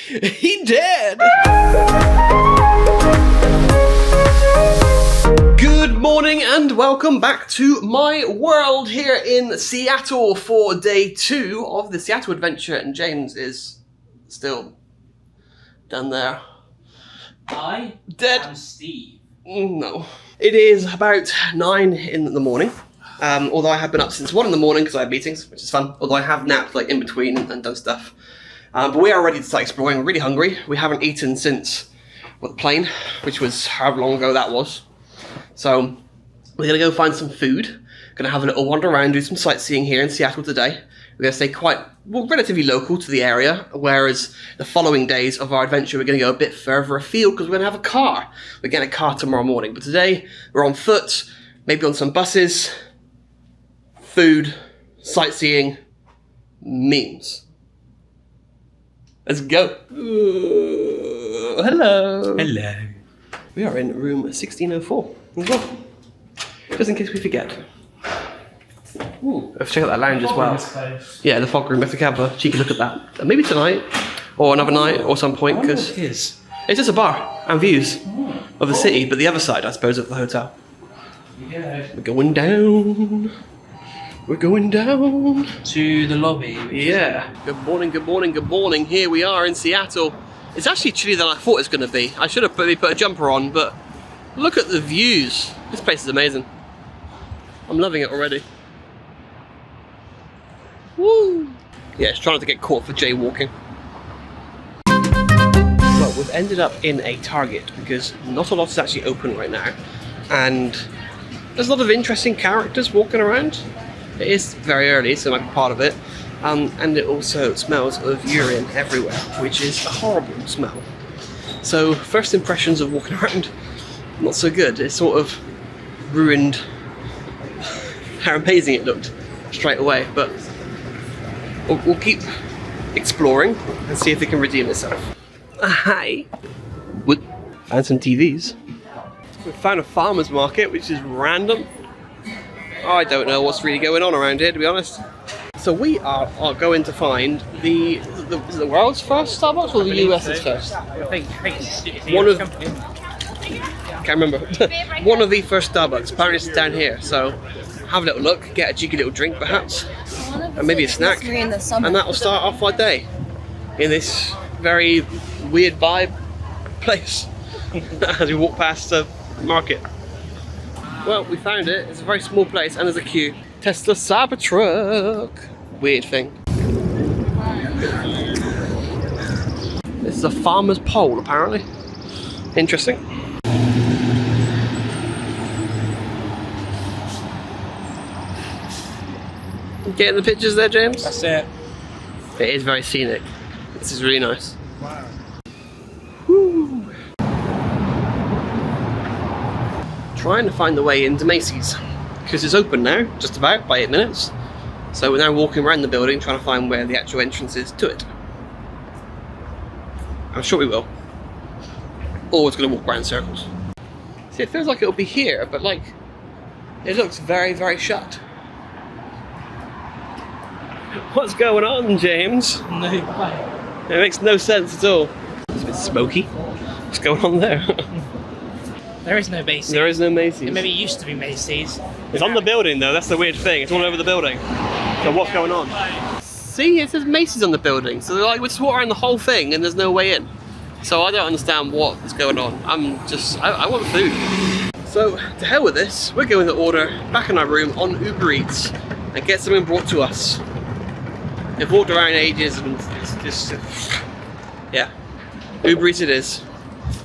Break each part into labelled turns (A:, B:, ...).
A: He did! Good morning and welcome back to my world here in Seattle for day 2 of the Seattle adventure, and James is still down there.
B: I
A: Dead.
B: am Steve.
A: No. It is about 9 in the morning. Although I have been up since 1 in the morning because I have meetings, which is fun. Although I have napped like in between and done stuff. But we are ready to start exploring. We're really hungry. We haven't eaten since the plane, which was however long ago that was. So we're going to go find some food. Going to have a little wander around, do some sightseeing here in Seattle today. We're going to stay relatively local to the area, whereas the following days of our adventure we're going to go a bit further afield because we're going to have a car. We're getting a car tomorrow morning. But today we're on foot, maybe on some buses, food, sightseeing, memes. Let's go. Ooh, hello.
B: Hello.
A: We are in room 1604 as well. Just in case we forget. Ooh, let's check out that lounge as well. Yeah, the fog room. We have to have a cheeky look at that. Maybe tonight, or another night, or some point, because it's just a bar and views of the city, but the other side, I suppose, of the hotel.
B: Yeah.
A: We're going down. We're going down
B: To the lobby.
A: Yeah. Good morning, good morning, good morning. Here we are in Seattle. It's actually chillier than I thought it was going to be. I should have put a jumper on, but look at the views. This place is amazing. I'm loving it already. Woo! Yeah, it's trying not to get caught for jaywalking. Well, we've ended up in a Target because not a lot is actually open right now. And there's a lot of interesting characters walking around. It is very early, so it might be part of it. And it also smells of urine everywhere, which is a horrible smell. So first impressions of walking around, not so good. It sort of ruined how amazing it looked straight away. But we'll keep exploring and see if it can redeem itself. Hi. And some TVs. We found a farmer's market, which is random. I don't know what's really going on around here, to be honest. So we are going to find the world's first Starbucks or the US's first?
B: I think it's
A: One of, can't remember. One of the first Starbucks. Apparently it's down here. So have a little look, get a cheeky little drink perhaps, and maybe a snack, and that will start off our day in this very weird vibe place as we walk past the market. Well, we found it. It's a very small place and there's a queue. Tesla Cybertruck. Weird thing. This is a farmer's pole, apparently. Interesting. Getting the pictures there, James?
B: That's it.
A: It is very scenic. This is really nice.
B: Wow.
A: Woo. Trying to find the way into Macy's because it's open now, just about by 8 minutes. So we're now walking around the building trying to find where the actual entrance is to it. I'm sure we will. Or it's going to walk around in circles. See, it feels like it'll be here, but like it looks very, very shut. What's going on, James?
B: No way.
A: It makes no sense at all. It's a bit smoky. What's going on there?
B: There is no Macy's.
A: There is no Macy's.
B: It maybe used to be Macy's.
A: It's on the building though, that's the weird thing. It's all over the building. So what's going on? See, it says Macy's on the building. So they're like, we just walk around the whole thing and there's no way in. So I don't understand what is going on. I want food. So to hell with this, we're going to order back in our room on Uber Eats and get something brought to us. They've walked around ages and it's just, yeah. Uber Eats it is.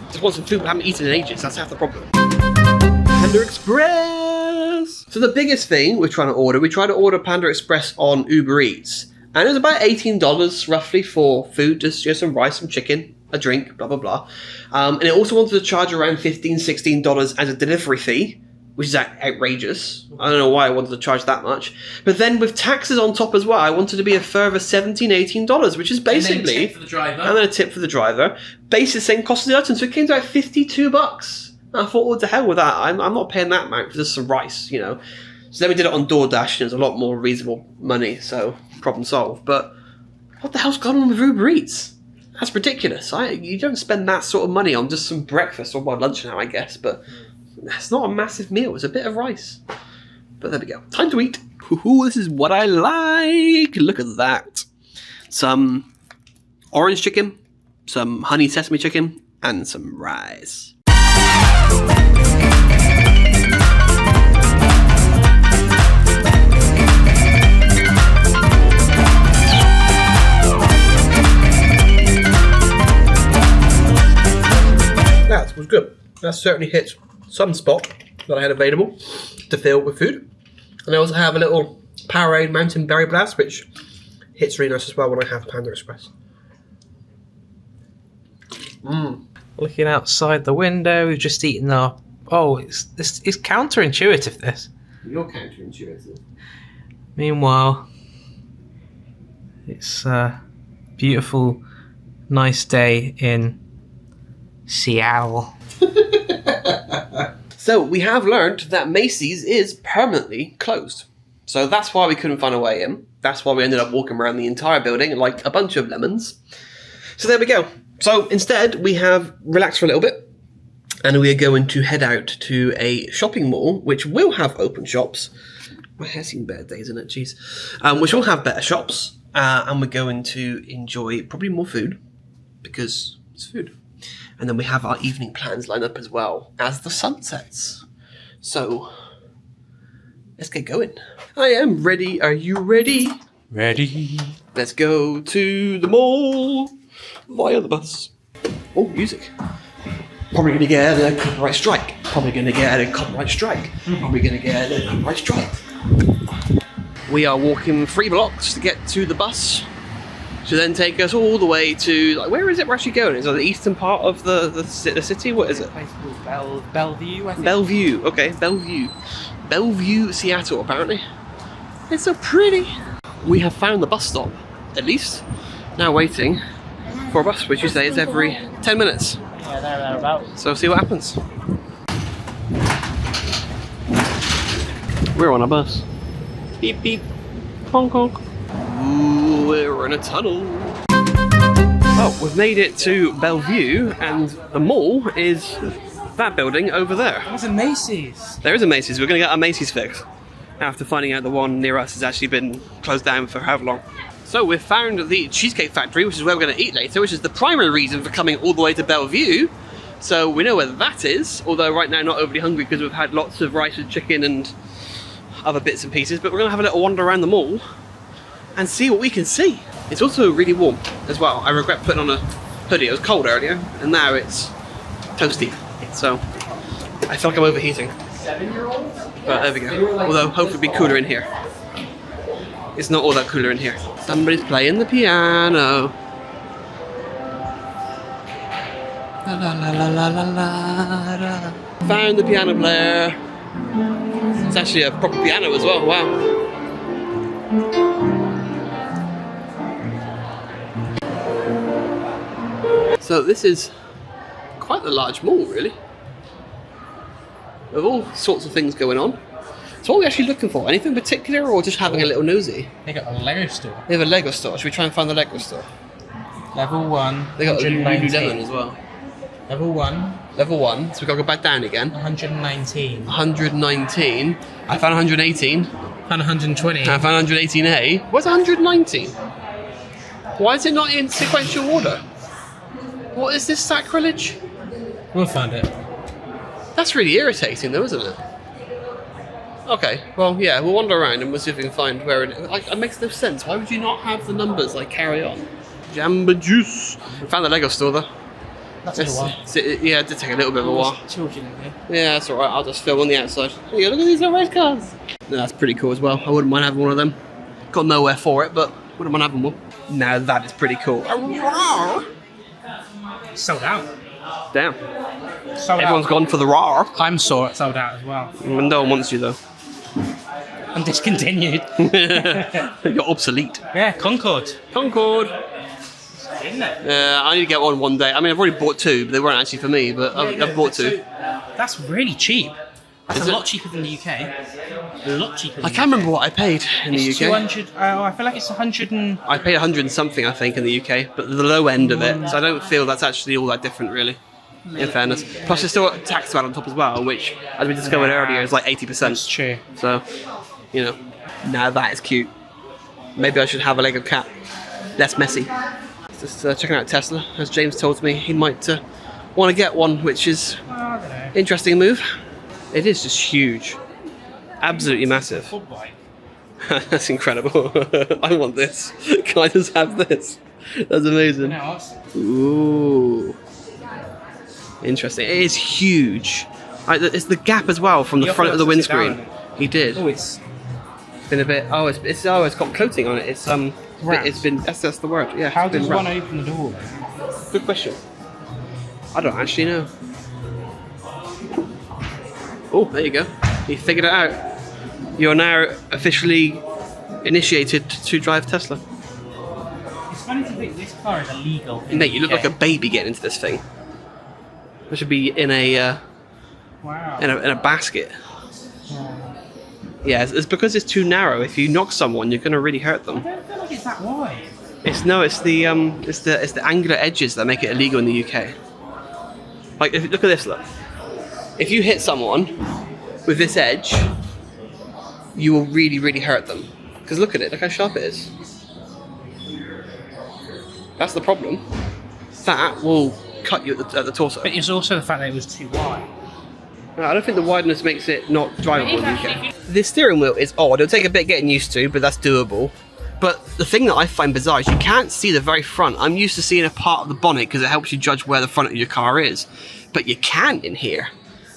A: Just want some food, but I haven't eaten in ages. That's half the problem. Panda Express! So the biggest thing we try to order Panda Express on Uber Eats. And it was about $18 roughly for food, just some rice, some chicken, a drink, blah, blah, blah. And it also wanted to charge around $15, $16 as a delivery fee, which is outrageous. I don't know why I wanted to charge that much. But then with taxes on top as well, I wanted to be a further $17, $18, which is basically...
B: And then a tip for the driver.
A: And then a tip for the driver. Basically the same cost as the item, so it came to like $52. And I thought, what the hell with that? I'm not paying that amount for just some rice, you know. So then we did it on DoorDash, and it was a lot more reasonable money, so problem solved. But what the hell's going on with Uber Eats? That's ridiculous. You don't spend that sort of money on just some breakfast or lunch now, I guess, but it's not a massive meal. It's a bit of rice. But there we go. Time to eat. Ooh, this is what I like. Look at that. Some orange chicken, some honey sesame chicken, and some rice. That was good. That certainly hit some spot that I had available to fill with food. And I also have a little Powerade Mountain Berry Blast, which hits really nice as well when I have Panda Express.
B: Looking outside the window, we've just eaten our... Oh, it's counterintuitive, this.
A: You're counterintuitive.
B: Meanwhile, it's a beautiful, nice day in Seattle.
A: So we have learned that Macy's is permanently closed. So that's why we couldn't find a way in. That's why we ended up walking around the entire building like a bunch of lemons. So there we go. So instead we have relaxed for a little bit and we are going to head out to a shopping mall which will have open shops. My hair's seen better days, isn't it? Jeez. Which will have better shops and we're going to enjoy probably more food because it's food. And then we have our evening plans lined up as well as the sun sets. So, let's get going. I am ready. Are you ready?
B: Ready.
A: Let's go to the mall via the bus. Oh, music. Probably going to get a copyright strike. Probably going to get a copyright strike. Probably going to get a copyright strike. We are walking 3 blocks to get to the bus. To then take us all the way to, like, where is it we're actually going? Is it the eastern part of the city? What is it?
B: Bellevue, I think.
A: Bellevue, okay, Bellevue. Bellevue, Seattle, apparently. It's so pretty. We have found the bus stop, at least. Now waiting for a bus, which you say is every 10 minutes.
B: Yeah, thereabouts.
A: So see what happens. We're on a bus. Beep, beep. Honk, honk. Ooh, we're in a tunnel. Oh, we've made it to Bellevue, and the mall is that building over there.
B: There's a Macy's.
A: There is a Macy's. We're going to get our Macy's fix after finding out the one near us has actually been closed down for however long. So we've found the Cheesecake Factory, which is where we're going to eat later, which is the primary reason for coming all the way to Bellevue. So we know where that is, although right now not overly hungry because we've had lots of rice and chicken and other bits and pieces, but we're going to have a little wander around the mall and see what we can see. It's also really warm as well. I regret putting on a hoodie. It was cold earlier, and now it's toasty. So I feel like I'm overheating.
B: 7-year-olds?
A: But there we go. Although hopefully it'll be cooler in here. It's not all that cooler in here. Somebody's playing the piano. La la la la la la la. Found the piano player. It's actually a proper piano as well. Wow. So this is quite the large mall, really. With all sorts of things going on. So what are we actually looking for? Anything particular or just having a little nosy?
B: They got a Lego store.
A: They have a Lego store. Should we try and find the Lego store?
B: Level 1.
A: They got a
B: 119.
A: Lululemon as well.
B: Level 1.
A: Level 1, so we've got to go back down again.
B: 119.
A: 119. I found 118.
B: And 120.
A: I found 118A. What's 119? Why is it not in sequential order? What is this sacrilege?
B: We'll find it.
A: That's really irritating though, isn't it? Okay, well, yeah, we'll wander around and we'll see if we can find where it is. Like, it makes no sense. Why would you not have the numbers, like, carry on? Jamba Juice. Found the Lego store, though.
B: That took a while.
A: Yeah, it did take a little bit of a while.
B: Children in here.
A: Yeah, that's alright. I'll just film on the outside. Yeah, look at these little race cars. No, that's pretty cool as well. I wouldn't mind having one of them. Got nowhere for it, but wouldn't mind having one. Now that is pretty cool.
B: Sold out.
A: Damn.
B: Sold
A: Everyone's
B: out.
A: gone for the raw.
B: I'm sold out as well.
A: No one wants you, though.
B: I'm discontinued.
A: You're obsolete.
B: Yeah, Concorde.
A: Concorde.
B: Isn't it?
A: I need to get one day. I mean, I've already bought 2, but they weren't actually for me, but I've bought 2.
B: That's really cheap. That's
A: Is
B: a
A: it?
B: lot cheaper than the UK.
C: A lot cheaper.
A: I can't remember what I paid in the
C: It's
A: UK.
C: 200. I feel like it's 100 and.
A: I paid 100 and something, I think, in the UK, but the low end of it. So I don't feel that's actually all that different, really. In fairness. Plus, there's still a tax man on top as well, which, as we discovered earlier, is like 80%.
C: That's true.
A: So, you know, now that is cute. Maybe I should have a Lego cat. Less messy. Just checking out Tesla. As James told me, he might want to get one, which is
C: I don't know.
A: interesting move. It is just huge. Absolutely massive.
C: Full bike.
A: That's incredible. I want this. Can I just have this? That's amazing.
C: No, awesome.
A: Ooh. Interesting. It is huge. It's the gap as well from the front of the windscreen. He did.
C: Oh, it's
A: Been a bit. Oh, it's got coating on it. It's
C: Wrapped.
A: It's been. That's the word. Yeah.
C: How
A: it's been
C: does one
A: wrapped.
C: open the door?
A: Good question. I don't actually know. Oh, there you go. You figured it out. You're now officially initiated to drive Tesla.
C: It's funny to think this car is illegal.
A: Mate, you look like a baby getting into this thing. It should be in a
C: Wow.
A: in a basket. Yeah, it's because it's too narrow. If you knock someone, you're going to really hurt
C: I
A: them.
C: don't feel like it's that wide.
A: It's the angular edges that make it illegal in the UK. Like, look at this. Look, if you hit someone with this edge, you will really, really hurt them. Because look at it. Look how sharp it is. That's the problem. That will cut you at the torso.
C: But it's also the fact that it was too wide.
A: No, I don't think the wideness makes it not drivable in the UK. The steering wheel is odd. It'll take a bit getting used to, but that's doable. But the thing that I find bizarre is you can't see the very front. I'm used to seeing a part of the bonnet because it helps you judge where the front of your car is. But you can't in here.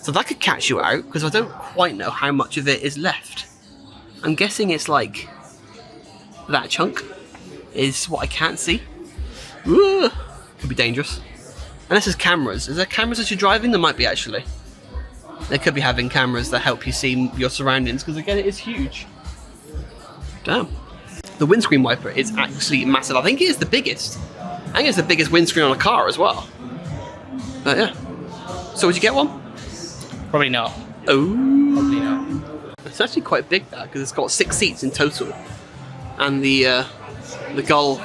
A: So that could catch you out because I don't quite know how much of it is left. I'm guessing it's like that chunk is what I can't see. Ooh, could be dangerous. Unless there's cameras. Is there cameras as you're driving? There might be actually. They could be having cameras that help you see your surroundings because again it is huge. Damn. The windscreen wiper is actually massive. I think it is the biggest. I think it's the biggest windscreen on a car as well. But yeah. So would you get one?
C: Probably not.
A: Oh.
C: Probably not.
A: It's actually quite big that because it's got 6 seats in total. And the gull.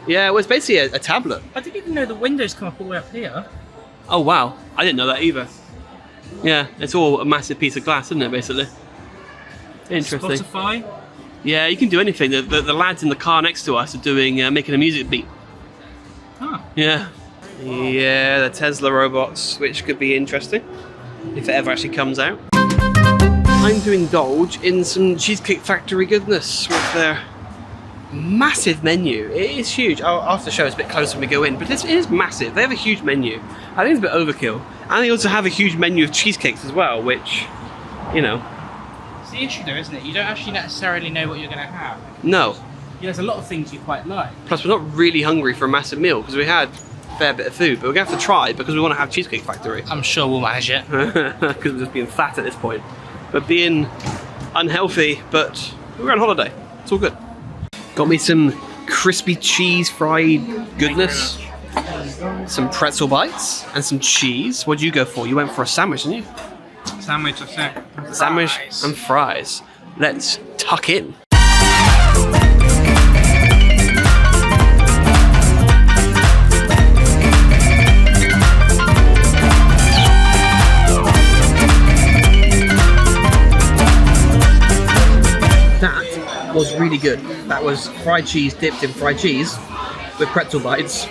A: Yeah, well it's basically a tablet.
C: I didn't even know the windows come up all the way up here.
A: Oh wow. I didn't know that either. Yeah, it's all a massive piece of glass, isn't it, basically? Interesting.
C: Spotify.
A: Yeah, you can do anything. The lads in the car next to us are doing making a music beat.
C: Huh.
A: Yeah. Yeah, the Tesla robots, which could be interesting if it ever actually comes out. I'm to indulge in some Cheesecake Factory goodness with their massive menu. It is huge. I'll have to show it's a bit closer when we go in, but it is massive. They have a huge menu. I think it's a bit overkill. And they also have a huge menu of cheesecakes as well, which, you know.
C: It's the issue though, isn't it? You don't actually necessarily know what you're going to have.
A: No.
C: Yeah, there's a lot of things you quite like.
A: Plus, we're not really hungry for a massive meal because we had a fair bit of food, but we're going to have to try because we want to have Cheesecake Factory.
C: I'm sure we'll manage it.
A: Because we're just being fat at this point. But being unhealthy, but we're on holiday. It's all good. Got me some crispy cheese fried goodness, some pretzel bites, and some cheese. What'd you go for? You went for a sandwich, didn't you?
C: Sandwich, I think.
A: Sandwich and fries. Let's tuck in. That was really good. That was fried cheese dipped in fried cheese with pretzel bites.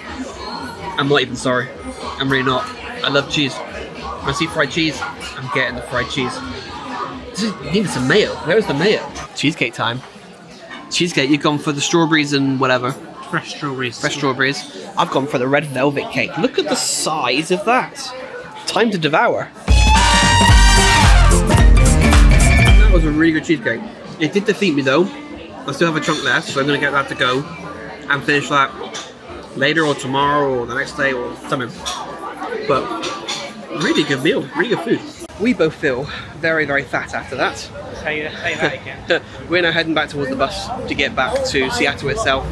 A: I'm not even sorry. I'm really not. I love cheese. When I see fried cheese, I'm getting the fried cheese. You needed some mayo. Where was the mayo? Cheesecake time. Cheesecake, you've gone for the strawberries and whatever.
C: Fresh strawberries.
A: Fresh strawberries. I've gone for the red velvet cake. Look at the size of that. Time to devour. That was a really good cheesecake. It did defeat me though. I still have a chunk left, so I'm going to get that to go and finish that later or tomorrow or the next day or something. But really good meal, really good food. We both feel very, very fat after that.
C: Say that again.
A: We're now heading back towards the bus to get back to Seattle itself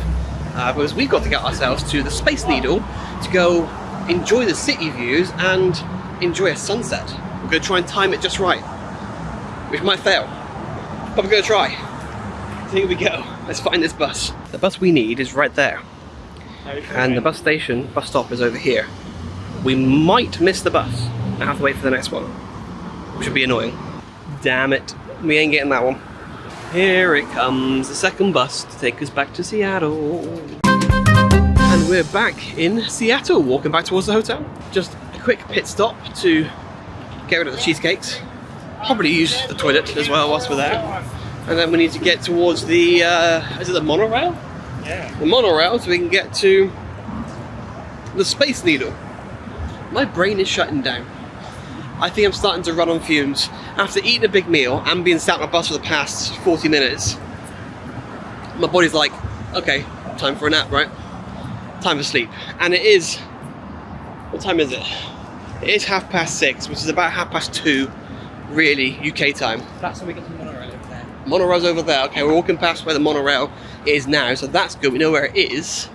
A: because we've got to get ourselves to the Space Needle to go enjoy the city views and enjoy a sunset. We're going to try and time it just right, which might fail. but we're gonna try. So here we go. Let's find this bus. The bus we need is right there. And the bus stop is over here. We might miss the bus and have to wait for the next one, which would be annoying. Damn it, we ain't getting that one. Here it comes, the second bus to take us back to Seattle. And we're back in Seattle, walking back towards the hotel. Just a quick pit stop to get rid of the cheesecakes. Probably use the toilet as well whilst we're there. And then we need to get towards the, is it the monorail?
C: Yeah.
A: The monorail, so we can get to the Space Needle. My brain is shutting down. I think I'm starting to run on fumes. After eating a big meal and being sat on a bus for the past 40 minutes, my body's like, okay, time for a nap, right? Time for sleep. And it is, what time is it? It is 6:30, which is about 2:30, really, UK time.
C: That's how we get to the monorail over there.
A: Monorail's over there. Okay, we're walking past where the monorail is now, so that's good. We know where it is.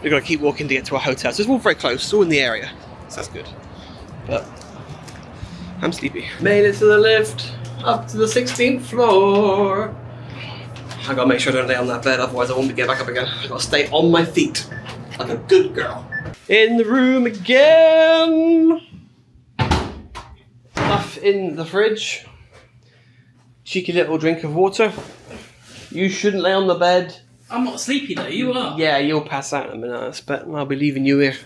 A: We've got to keep walking to get to our hotel. So it's all very close, it's all in the area. So that's good. But I'm sleepy. Made it to the lift, up to the 16th floor. I gotta make sure I don't lay on that bed, otherwise I won't be getting back up again. I gotta stay on my feet, like a good girl. In the room again. Stuff in the fridge. Cheeky little drink of water. You shouldn't lay on the bed.
C: I'm not sleepy though, you are.
A: Yeah, you'll pass out in a minute, I expect, and I'll be leaving you here.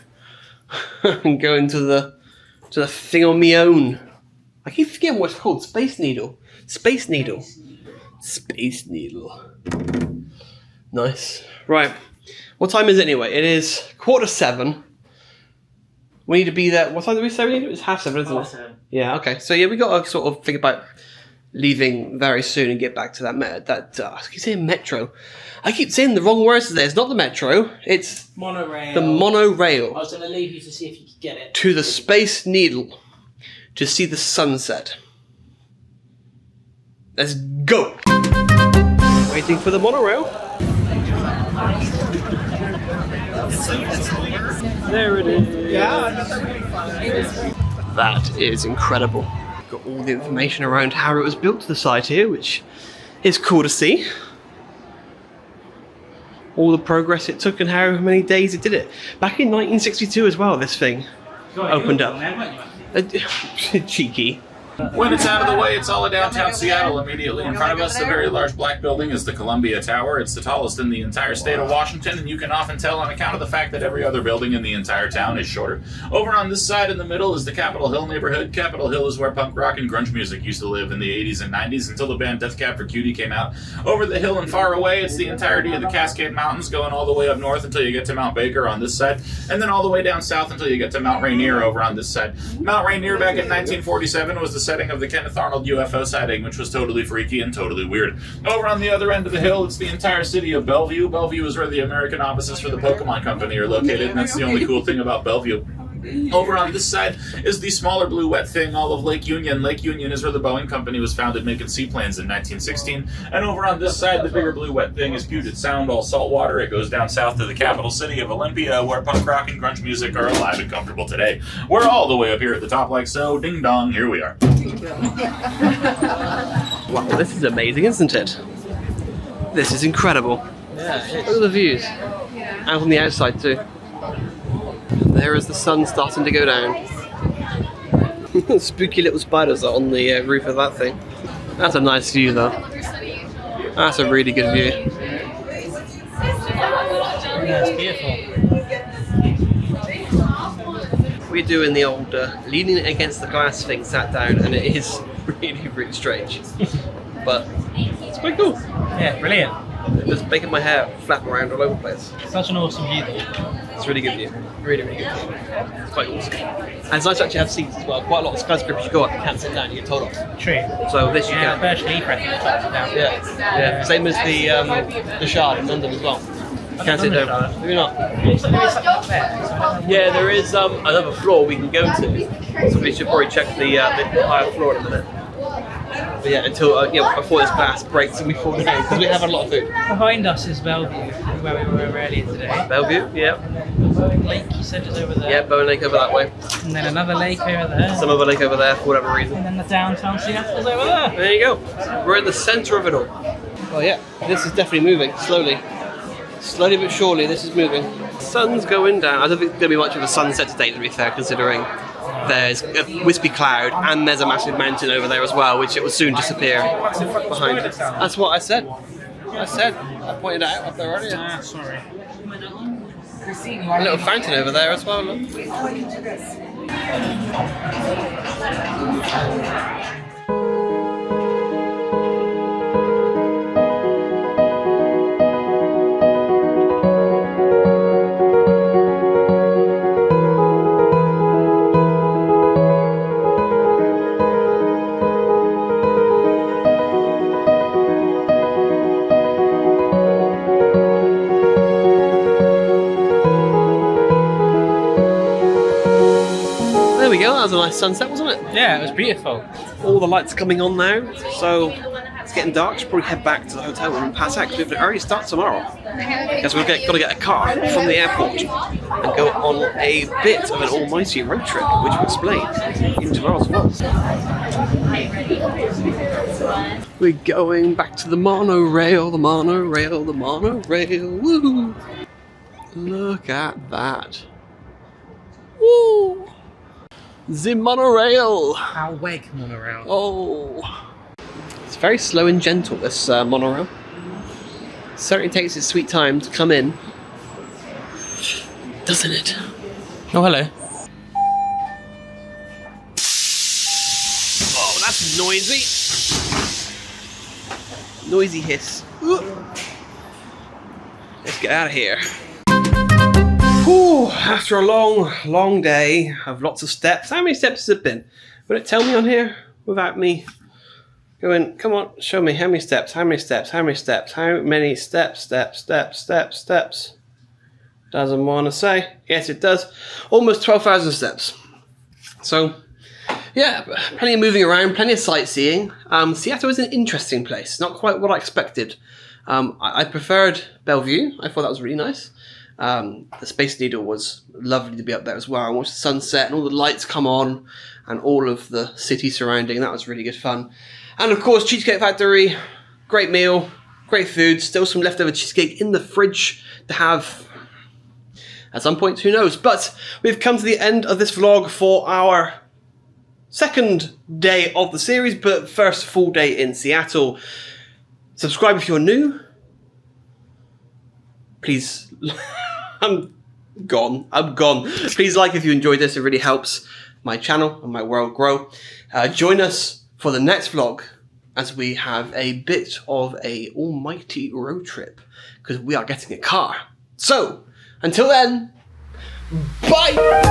A: And going to the thing on my own. I keep forgetting what it's called. Space Needle. Space Needle. Space Needle. Nice. Right. What time is it anyway? It is 7:15. We need to be there. What time did we say we need? It's 7:30, isn't it?
C: 7:30.
A: Yeah, okay. So yeah, we got to sort of think about leaving very soon and get back to that I keep saying metro. I keep saying the wrong words today. It's not the metro. It's
C: Monorail.
A: the monorail.
C: I was going to leave you to see if you could get it.
A: To the Space Needle to see the sunset. Let's go! Waiting for the monorail. There it is. That is incredible. Got all the information around how it was built to the side here, which is cool to see. All the progress it took and how many days it did it. Back in 1962 as well, this thing opened up. Cheeky.
D: When it's out of the way, it's all of downtown Seattle. Immediately in front of us, the very large black building is the Columbia Tower. It's the tallest in the entire state of Washington, and you can often tell on account of the fact that every other building in the entire town is shorter. Over on this side in the middle is the Capitol Hill neighborhood. Capitol Hill is where punk rock and grunge music used to live in the 80s and 90s until the band Death Cab for Cutie came out. Over the hill and far away, it's the entirety of the Cascade Mountains, going all the way up north until you get to Mount Baker on this side, and then all the way down south until you get to Mount Rainier over on this side. Mount Rainier back in 1947 was the setting of the Kenneth Arnold UFO sighting, which was totally freaky and totally weird. Over on the other end of the hill, it's the entire city of Bellevue. Bellevue is where the American offices for the Pokemon Company are located, and that's the only cool thing about Bellevue. Over on this side is the smaller blue wet thing, all of Lake Union. Lake Union is where the Boeing Company was founded making seaplanes in 1916. And over on this side, the bigger blue wet thing is Puget Sound, all salt water. It goes down south to the capital city of Olympia, where punk rock and grunge music are alive and comfortable today. We're all the way up here at the top like so. Ding dong, here we are.
A: Wow, this is amazing, isn't it? This is incredible.
C: Yeah,
A: Look at the views. And from the outside too. There is the sun starting to go down. Spooky little spiders are on the roof of that thing. That's a nice view though. That's a really good view.
C: Yeah, it's beautiful.
A: We're doing the old leaning against the glass thing sat down, and it is really, really strange. But it's quite cool.
C: Yeah, brilliant.
A: Just making my hair flap around all over the place.
C: Such an awesome view though.
A: It's a really good view. Really, really good view. It's quite awesome. And it's nice to actually have seats as well. Quite a lot of skyscrapers you go up, you can't sit down, you get told off.
C: True.
A: So this you
C: Yeah,
A: can.
C: Burj Khalifa, I think it's up and down.
A: Yeah. Same as the Shard in London as well. You can't sit down. Maybe not.
C: Looks like there is something up there. So I don't know.
A: Yeah, there is another floor we can go to. So we should probably check the higher floor in a minute. But yeah, until before this glass breaks and we fall down because we have a lot of food.
C: Behind us is Bellevue, where we were earlier today.
A: Bellevue, yeah.
C: Lake, you said, is over there.
A: Yeah, Bowen Lake over that way.
C: And then another lake over there.
A: Some other lake over there for whatever reason.
C: And then the downtown Seattle's over there.
A: There you go. We're in the centre of it all. Oh yeah, this is definitely moving, slowly. Slowly but surely, this is moving. Sun's going down. I don't think there's going to be much of a sunset today, to be fair, considering there's a wispy cloud and there's a massive mountain over there as well, which it will soon disappear behind us. That's what I said. I pointed it out up there earlier.
C: Ah, sorry.
A: A little fountain over there as well, look. There we go, that was a nice sunset, wasn't it?
C: Yeah, it was beautiful.
A: All the lights coming on now, so it's getting dark. Should probably head back to the hotel and pass out because we have an early start tomorrow. Because we've got to get a car from the airport and go on a bit of an almighty road trip, which we'll explain in tomorrow's vlog. We're going back to the monorail, the monorail, the monorail. Woo! Look at that. Woo! The monorail!
C: How wake monorail.
A: Oh! It's very slow and gentle, this monorail. Certainly takes its sweet time to come in. Doesn't it?
C: Oh, hello.
A: Oh, that's noisy! Noisy hiss. Ooh. Let's get out of here. Whew, after a long day of lots of steps. How many steps has it been? Will it tell me on here without me going, come on, show me how many steps, how many steps, how many steps, how many steps. Doesn't want to say. Yes, it does. Almost 12,000 steps. So, yeah, plenty of moving around, plenty of sightseeing. Seattle is an interesting place. Not quite what I expected. I preferred Bellevue. I thought that was really nice. The Space Needle was lovely to be up there as well. I watched the sunset and all the lights come on and all of the city surrounding. That was really good fun. And of course, Cheesecake Factory, great meal, great food. Still some leftover cheesecake in the fridge to have at some point, who knows. But we've come to the end of this vlog for our second day of the series, but first full day in Seattle. Subscribe if you're new. Please, I'm gone. Please like if you enjoyed this, it really helps my channel and my world grow. Join us for the next vlog as we have a bit of a almighty road trip because we are getting a car. So, until then, bye!